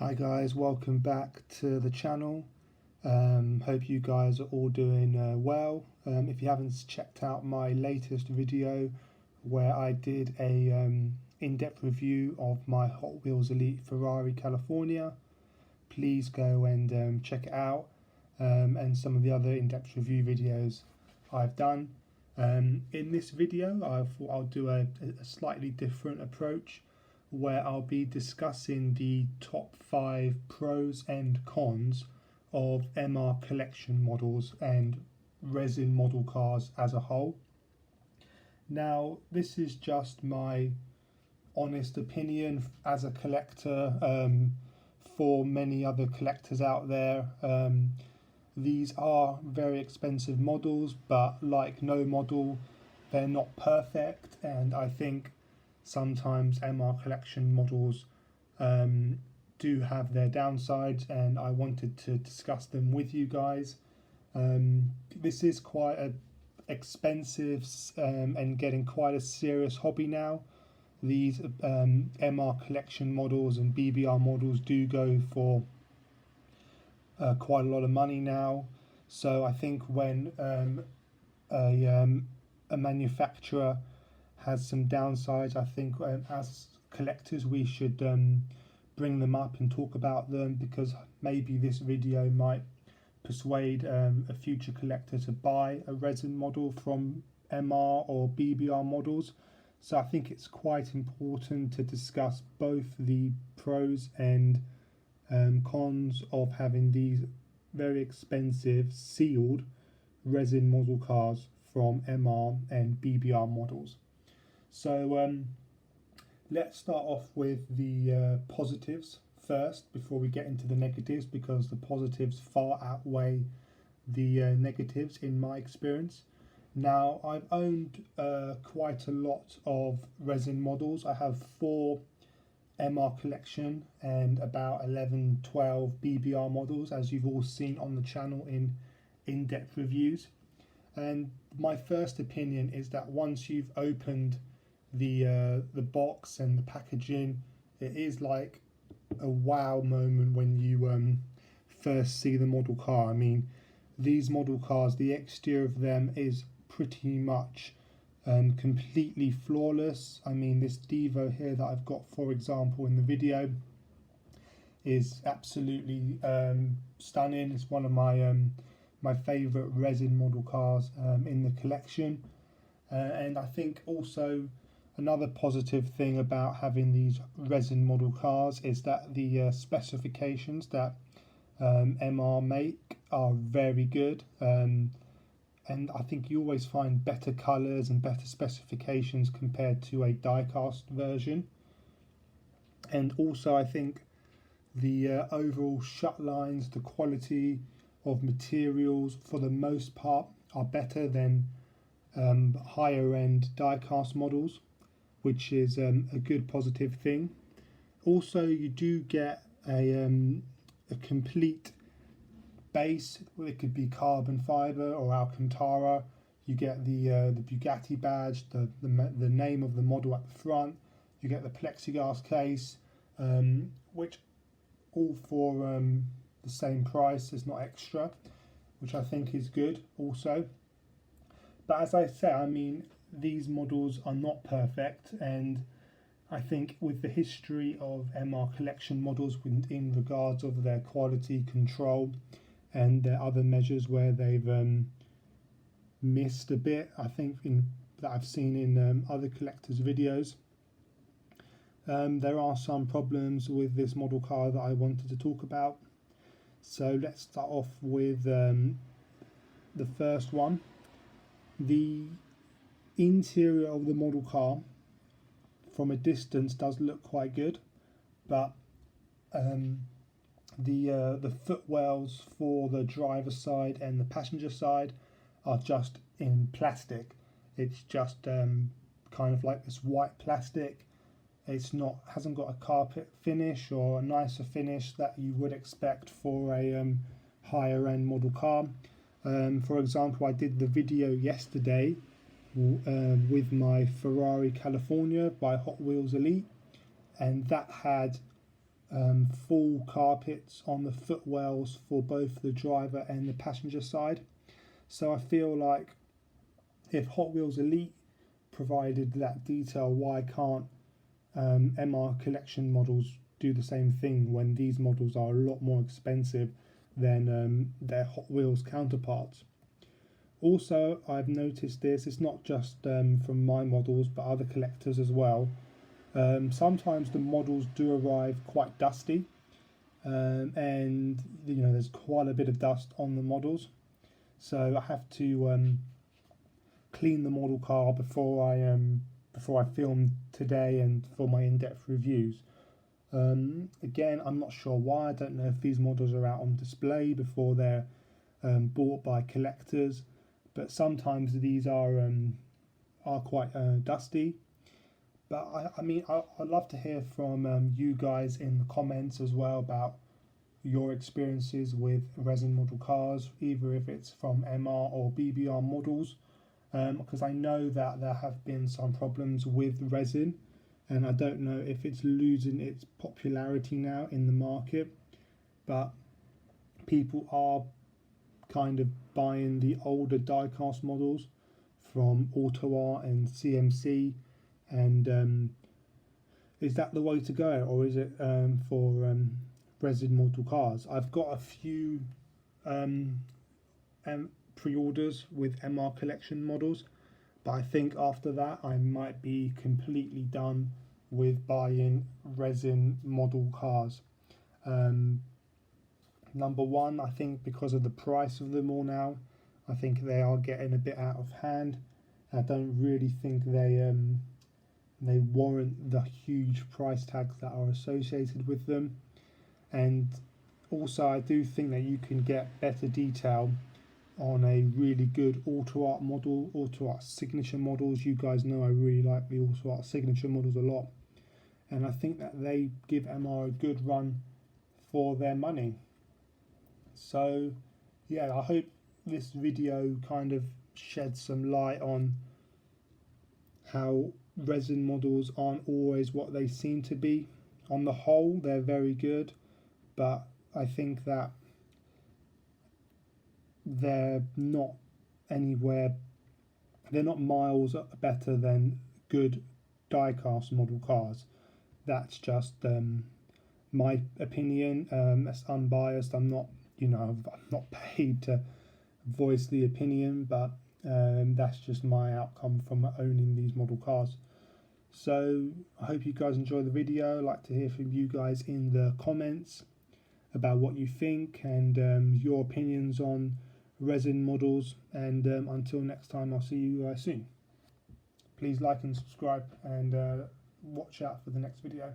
Hi guys, welcome back to the channel. Hope you guys are all doing well. If you haven't checked out my latest video where I did a in-depth review of my Hot Wheels Elite Ferrari California, please go and check it out, and some of the other in-depth review videos I've done. In this video I thought I'll do a slightly different approach, where I'll be discussing the top 5 pros and cons of MR collection models and resin model cars as a whole. Now, this is just my honest opinion as a collector. For many other collectors out there, these are very expensive models, but like no model, they're not perfect, and I think sometimes MR collection models do have their downsides, and I wanted to discuss them with you guys. This is quite an expensive and getting quite a serious hobby now. These MR collection models and BBR models do go for quite a lot of money now. So I think when a manufacturer has some downsides, I think as collectors we should bring them up and talk about them, because maybe this video might persuade a future collector to buy a resin model from MR or BBR models. So I think it's quite important to discuss both the pros and cons of having these very expensive sealed resin model cars from MR and BBR models. So let's start off with the positives first before we get into the negatives, because the positives far outweigh the negatives in my experience. Now, I've owned quite a lot of resin models. I have 4 MR collection and about 11-12 BBR models, as you've all seen on the channel in in-depth reviews. And my first opinion is that once you've opened the box and the packaging, it is like a wow moment when you first see the model car. I mean, these model cars, the exterior of them is pretty much completely flawless. I mean, this Devo here that I've got, for example, in the video is absolutely stunning. It's one of my favourite resin model cars in the collection, and I think also another positive thing about having these resin model cars is that the specifications that MR make are very good, and I think you always find better colours and better specifications compared to a die-cast version. And also I think the overall shut lines, the quality of materials for the most part are better than higher end die-cast models, which is a good positive thing. Also, you do get a complete base. It could be carbon fibre or Alcantara. You get the Bugatti badge, the name of the model at the front. You get the plexiglass case, which all for the same price. It's not extra, which I think is good also. But as I say, I mean, these models are not perfect, and I think with the history of MR collection models in regards of their quality control and their other measures where they've missed a bit, I think that I've seen in other collectors' videos, there are some problems with this model car that I wanted to talk about. So let's start off with the first one. The interior of the model car from a distance does look quite good, but the footwells for the driver's side and the passenger side are just in plastic. It's just kind of like this white plastic. Hasn't got a carpet finish or a nicer finish that you would expect for a higher end model car. For example, I did the video yesterday with my Ferrari California by Hot Wheels Elite, and that had full carpets on the footwells for both the driver and the passenger side. So I feel like if Hot Wheels Elite provided that detail, why can't MR collection models do the same thing when these models are a lot more expensive than their Hot Wheels counterparts? Also, I've noticed this, it's not just from my models but other collectors as well. Sometimes the models do arrive quite dusty, and there's quite a bit of dust on the models, so I have to clean the model car before I film today and for my in-depth reviews. Again, I'm not sure why. I don't know if these models are out on display before they're bought by collectors, but sometimes these are quite dusty. But I'd love to hear from you guys in the comments as well about your experiences with resin model cars, either if it's from MR or BBR models, because I know that there have been some problems with resin, and I don't know if it's losing its popularity now in the market, but people are kind of buying the older die-cast models from Auto Art and CMC, and is that the way to go, or is it for resin model cars? I've got a few pre-orders with MR collection models, but I think after that I might be completely done with buying resin model cars. Number one, I think because of the price of them all now, I think they are getting a bit out of hand. I don't really think they warrant the huge price tags that are associated with them. And also I do think that you can get better detail on a really good Auto Art model, Auto Art signature models. You guys know I really like the Auto Art signature models a lot, and I think that they give MR a good run for their money. So yeah, I hope this video kind of sheds some light on how resin models aren't always what they seem to be. On the whole, they're very good, but I think that they're not miles better than good die-cast model cars. That's just my opinion. It's unbiased. I'm not paid to voice the opinion, but that's just my outcome from owning these model cars. So I hope you guys enjoy the video. I'd like to hear from you guys in the comments about what you think and your opinions on resin models, and until next time, I'll see you guys soon. Please like and subscribe, and watch out for the next video.